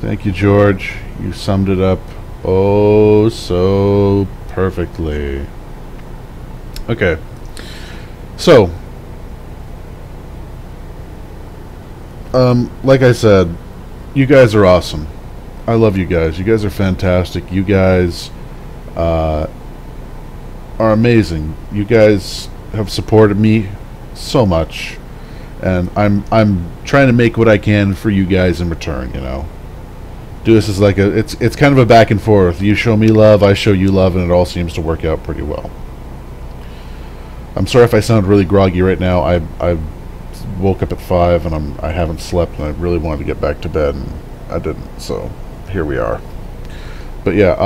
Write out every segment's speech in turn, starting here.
Thank you, George. You summed it up oh so perfectly. Okay. So, like I said, you guys are awesome. I love you guys. You guys are fantastic. You guys are amazing. You guys have supported me so much, and I'm trying to make what I can for you guys in return. You know, do this as like it's kind of a back and forth. You show me love, I show you love, and it all seems to work out pretty well. I'm sorry if I sound really groggy right now. I woke up at 5 and I haven't slept, and I really wanted to get back to bed, and I didn't. So here we are. But yeah,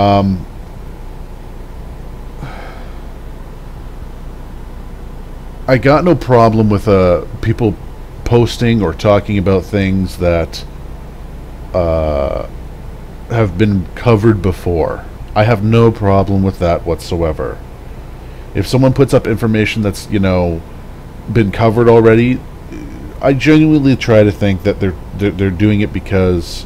I got no problem with people posting or talking about things that have been covered before. I have no problem with that whatsoever. If someone puts up information that's, you know, been covered already, I genuinely try to think that they're doing it because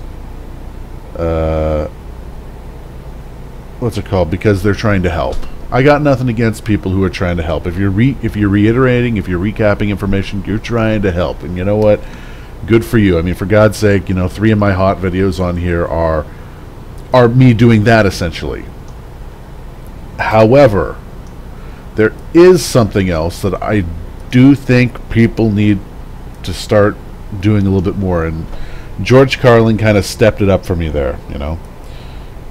what's it called? Because they're trying to help. I got nothing against people who are trying to help. If you're reiterating, if you're recapping information, you're trying to help. And you know what? Good for you. I mean, for God's sake, you know, 3 of my hot videos on here are me doing that essentially. However, there is something else that I do think people need to start doing a little bit more, and George Carlin kind of stepped it up for me there, you know,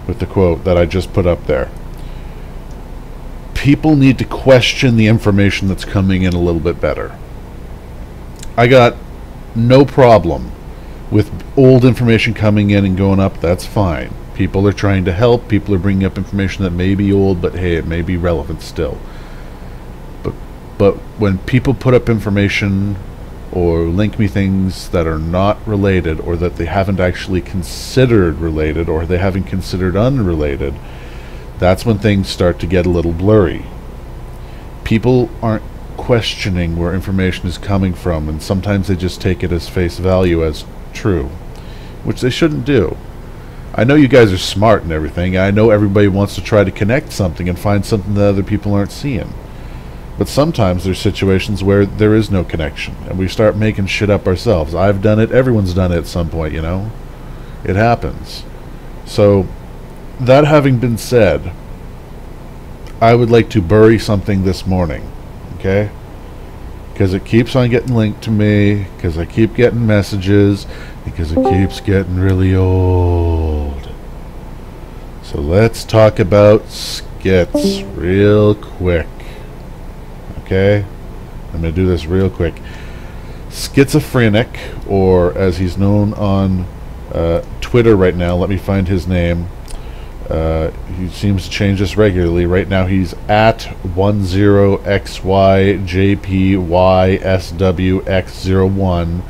with the quote that I just put up there. People need to question the information that's coming in a little bit better. I got no problem with old information coming in and going up. That's fine. People are trying to help. People are bringing up information that may be old, but hey, it may be relevant still. But when people put up information or link me things that are not related, or that they haven't actually considered related, or they haven't considered unrelated, that's when things start to get a little blurry. People aren't questioning where information is coming from, and sometimes they just take it as face value as true, which they shouldn't do. I know you guys are smart and everything. I know everybody wants to try to connect something and find something that other people aren't seeing. But sometimes there's situations where there is no connection, and we start making shit up ourselves. I've done it. Everyone's done it at some point, you know? It happens. So, that having been said, I would like to bury something this morning, okay? Because it keeps on getting linked to me, because I keep getting messages, because it keeps getting really old. So let's talk about Skitz real quick. Okay? I'm going to do this real quick. Schizophrenic, or as he's known on Twitter right now, let me find his name. He seems to change this regularly. Right now he's at 10XYJPYSWX01.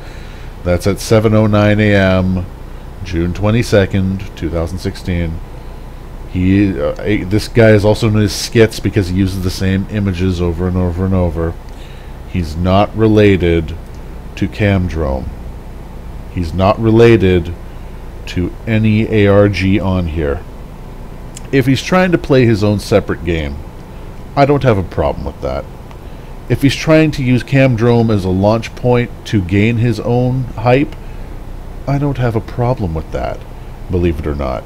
That's at 7:09 a.m. June 22nd, 2016. This guy is also known as Skitz because he uses the same images over and over and over. He's not related to Camdrome. He's not related to any ARG on here. If he's trying to play his own separate game, I don't have a problem with that. If he's trying to use Camdrome as a launch point to gain his own hype, I don't have a problem with that, believe it or not.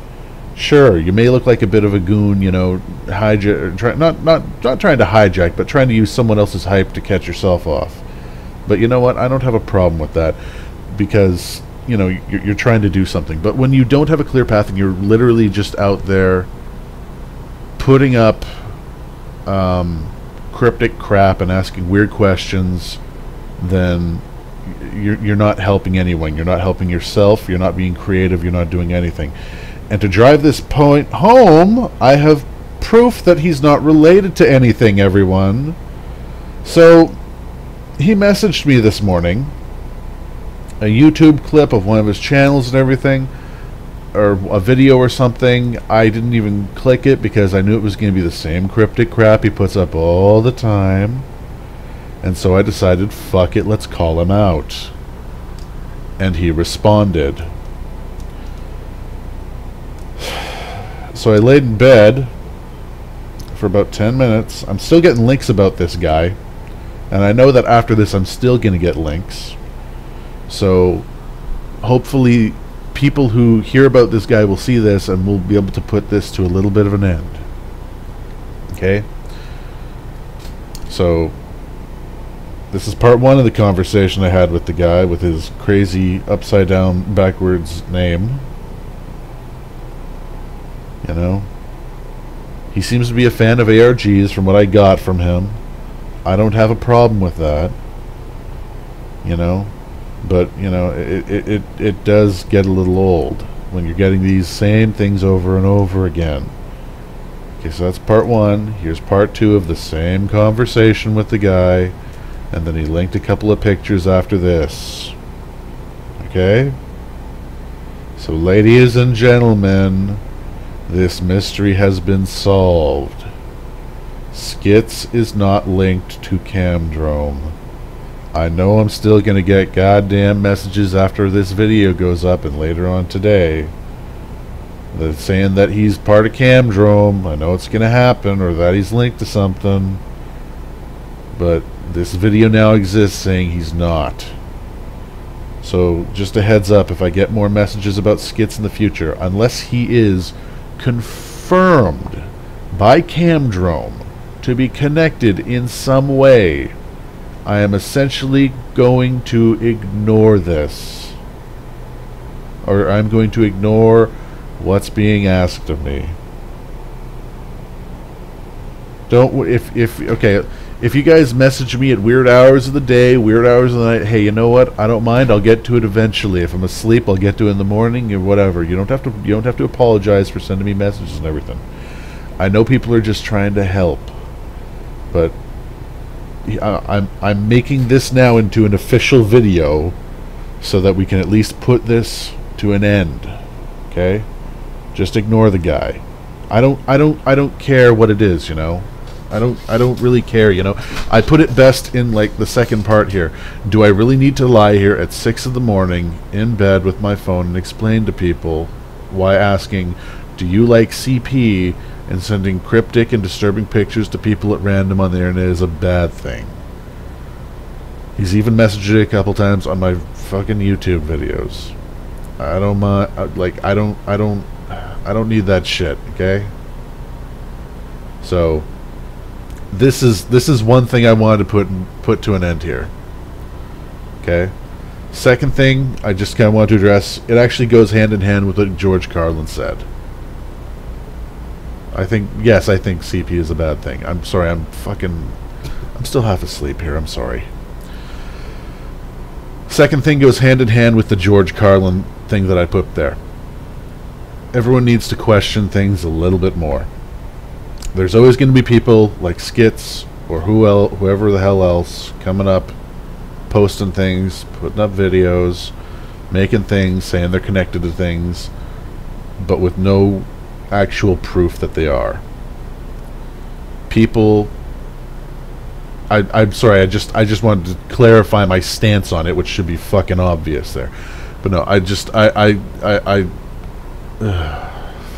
Sure, you may look like a bit of a goon, you know, not trying to hijack, but trying to use someone else's hype to catch yourself off. But you know what? I don't have a problem with that, because, you know, you're trying to do something. But when you don't have a clear path and you're literally just out there putting up cryptic crap and asking weird questions, then you're not helping anyone. You're not helping yourself. You're not being creative. You're not doing anything. And to drive this point home, I have proof that he's not related to anything, everyone. So, he messaged me this morning, a YouTube clip of one of his channels and everything, or a video or something. I didn't even click it because I knew it was going to be the same cryptic crap he puts up all the time. And so I decided, fuck it, let's call him out. And he responded. So I laid in bed for about 10 minutes. I'm still getting links about this guy. And I know that after this I'm still going to get links. So hopefully people who hear about this guy will see this and we'll be able to put this to a little bit of an end. Okay? So this is part one of the conversation I had with the guy with his crazy upside down backwards name. You know? He seems to be a fan of ARGs from what I got from him. I don't have a problem with that. You know? But, you know, it does get a little old when you're getting these same things over and over again. Okay, so that's part one. Here's part two of the same conversation with the guy. And then he linked a couple of pictures after this. Okay? So, ladies and gentlemen, this mystery has been solved. Skitz is not linked to Camdrome. I know I'm still going to get goddamn messages after this video goes up and later on today. They're saying that he's part of Camdrome. I know it's going to happen, or that he's linked to something. But this video now exists saying he's not. So just a heads up, if I get more messages about Skitz in the future, unless he is confirmed by Camdrome to be connected in some way, I am essentially going to ignore this. Or I'm going to ignore what's being asked of me. If you guys message me at weird hours of the day, weird hours of the night, hey, you know what? I don't mind. I'll get to it eventually. If I'm asleep, I'll get to it in the morning or whatever. You don't have to apologize for sending me messages and everything. I know people are just trying to help, but I'm making this now into an official video so that we can at least put this to an end. Okay? Just ignore the guy. I don't care what it is, you know. I don't really care, you know. I put it best in like the second part here. Do I really need to lie here at 6 in the morning in bed with my phone and explain to people why asking, do you like CP, and sending cryptic and disturbing pictures to people at random on the internet is a bad thing? He's even messaged it a couple times on my fucking YouTube videos. I don't mind. I don't need that shit. Okay. So this is one thing I wanted to put to an end here. Okay. Second thing I just kind of want to address. It actually goes hand in hand with what George Carlin said. I think CP is a bad thing. I'm sorry. I'm still half asleep here. I'm sorry. Second thing goes hand in hand with the George Carlin thing that I put there. Everyone needs to question things a little bit more. There's always going to be people like Skitz or whoever the hell else coming up, posting things, putting up videos, making things, saying they're connected to things, but with no actual proof that they are. People, I'm sorry, I just wanted to clarify my stance on it, which should be fucking obvious there. But no,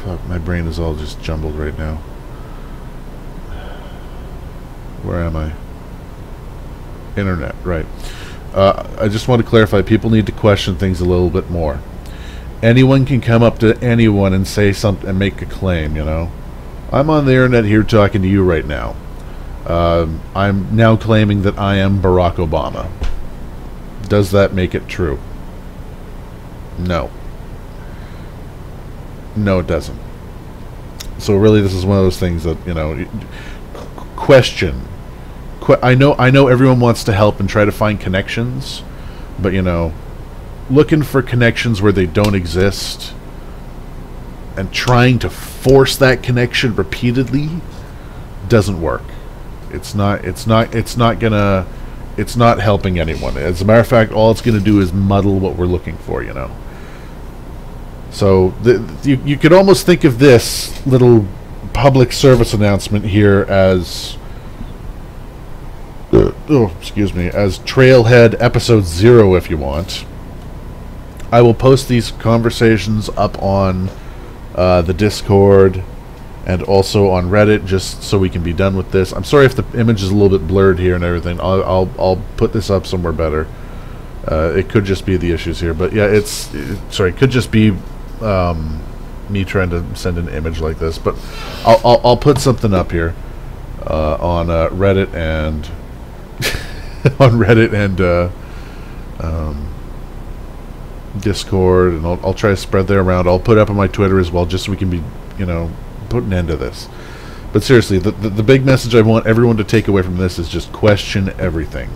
fuck, my brain is all just jumbled right now. Where am I? Internet, right. I just want to clarify, people need to question things a little bit more. Anyone can come up to anyone and say something and make a claim, you know. I'm on the internet here talking to you right now. I'm now claiming that I am Barack Obama. Does that make it true? No. No, it doesn't. So really, this is one of those things that, you know, question. I know everyone wants to help and try to find connections, but, you know, looking for connections where they don't exist and trying to force that connection repeatedly doesn't work. It's not helping anyone. As a matter of fact, all it's going to do is muddle what we're looking for, you know. So you could almost think of this little public service announcement here as as Trailhead Episode 0 if you want. I will post these conversations up on the Discord and also on Reddit, just so we can be done with this. I'm sorry if the image is a little bit blurred here and everything. I'll put this up somewhere better. It could just be the issues here, but yeah, it could just be me trying to send an image like this. But I'll put something up here on Reddit and on Reddit and Discord, and I'll try to spread that around. I'll put it up on my Twitter as well, just so we can be, put an end to this. But seriously, the big message I want everyone to take away from this is just question everything.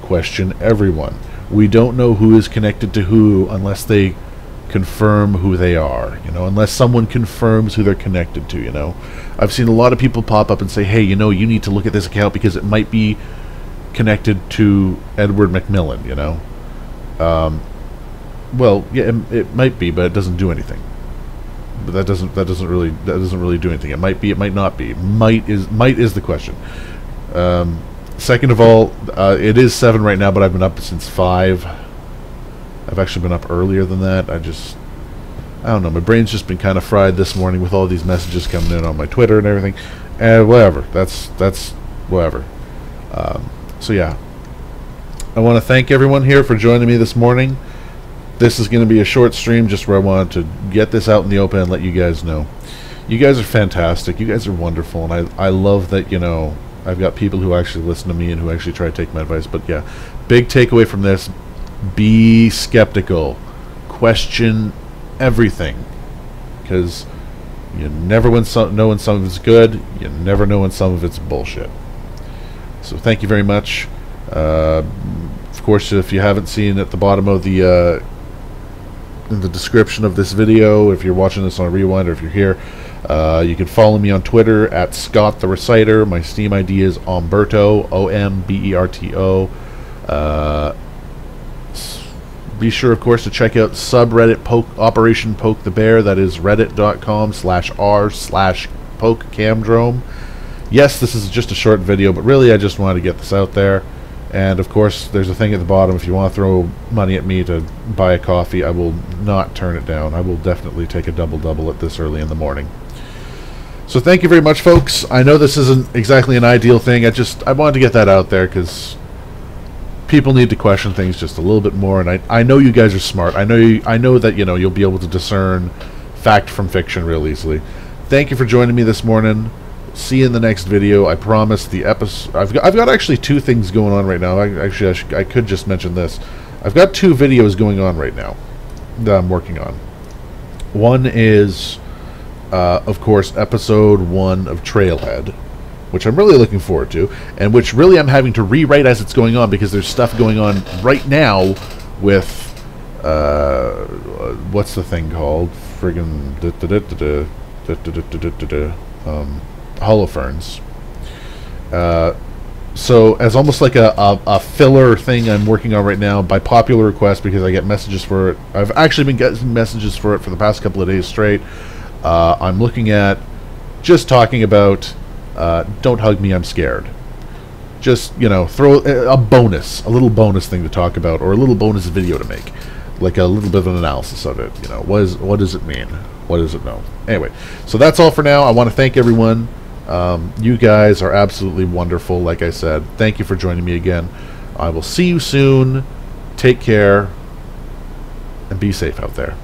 Question everyone. We don't know who is connected to who unless they confirm who they are, unless someone confirms who they're connected to, I've seen a lot of people pop up and say, hey, you need to look at this account because it might be connected to Edward McMillan, well, yeah, it might be, but it doesn't do anything. But that doesn't really do anything. It might be, it might not be. Might is the question. Second of all, it is 7 right now, but I've been up since 5. I've actually been up earlier than that. I don't know. My brain's just been kind of fried this morning with all these messages coming in on my Twitter and everything. Whatever. That's whatever. So yeah, I want to thank everyone here for joining me this morning. This is going to be a short stream just where I wanted to get this out in the open and let you guys know. You guys are fantastic. You guys are wonderful, and I love that, I've got people who actually listen to me and who actually try to take my advice. But yeah, big takeaway from this: be skeptical, question everything, because you never know when some of it's good, you never know when some of it's bullshit. So thank you very much. Of course, if you haven't seen at the bottom of the in the description of this video, if you're watching this on a rewind or if you're here, you can follow me on Twitter at Scott the Reciter. My Steam ID is Omberto, Omberto. Be sure, of course, to check out subreddit Operation Poke the Bear. That is reddit.com/r/pokecamdrome. Yes, this is just a short video, but really I just wanted to get this out there. And of course, there's a thing at the bottom. If you want to throw money at me to buy a coffee, I will not turn it down. I will definitely take a double at this early in the morning. So thank you very much, folks. I know this isn't exactly an ideal thing. I wanted to get that out there because people need to question things just a little bit more. And I know you guys are smart. I know that you'll be able to discern fact from fiction real easily. Thank you for joining me this morning. See you in the next video. I promise the episode. I've got actually 2 things going on right now. I could just mention this. I've got 2 videos going on right now that I'm working on. One is, of course, episode 1 of Trailhead, which I'm really looking forward to, and which really I'm having to rewrite as it's going on because there's stuff going on right now with what's the thing called? Friggin' Holoferns. So as almost like a filler thing I'm working on right now by popular request, because I get messages for it. I've actually been getting messages for it for the past couple of days straight. I'm looking at just talking about Don't Hug Me, I'm Scared. Just, throw a little bonus thing to talk about, or a little bonus video to make, like a little bit of an analysis of it. What does it mean? What does it know? Anyway, so that's all for now. I want to thank everyone. You guys are absolutely wonderful. Like I said, thank you for joining me again. I will see you soon. Take care and be safe out there.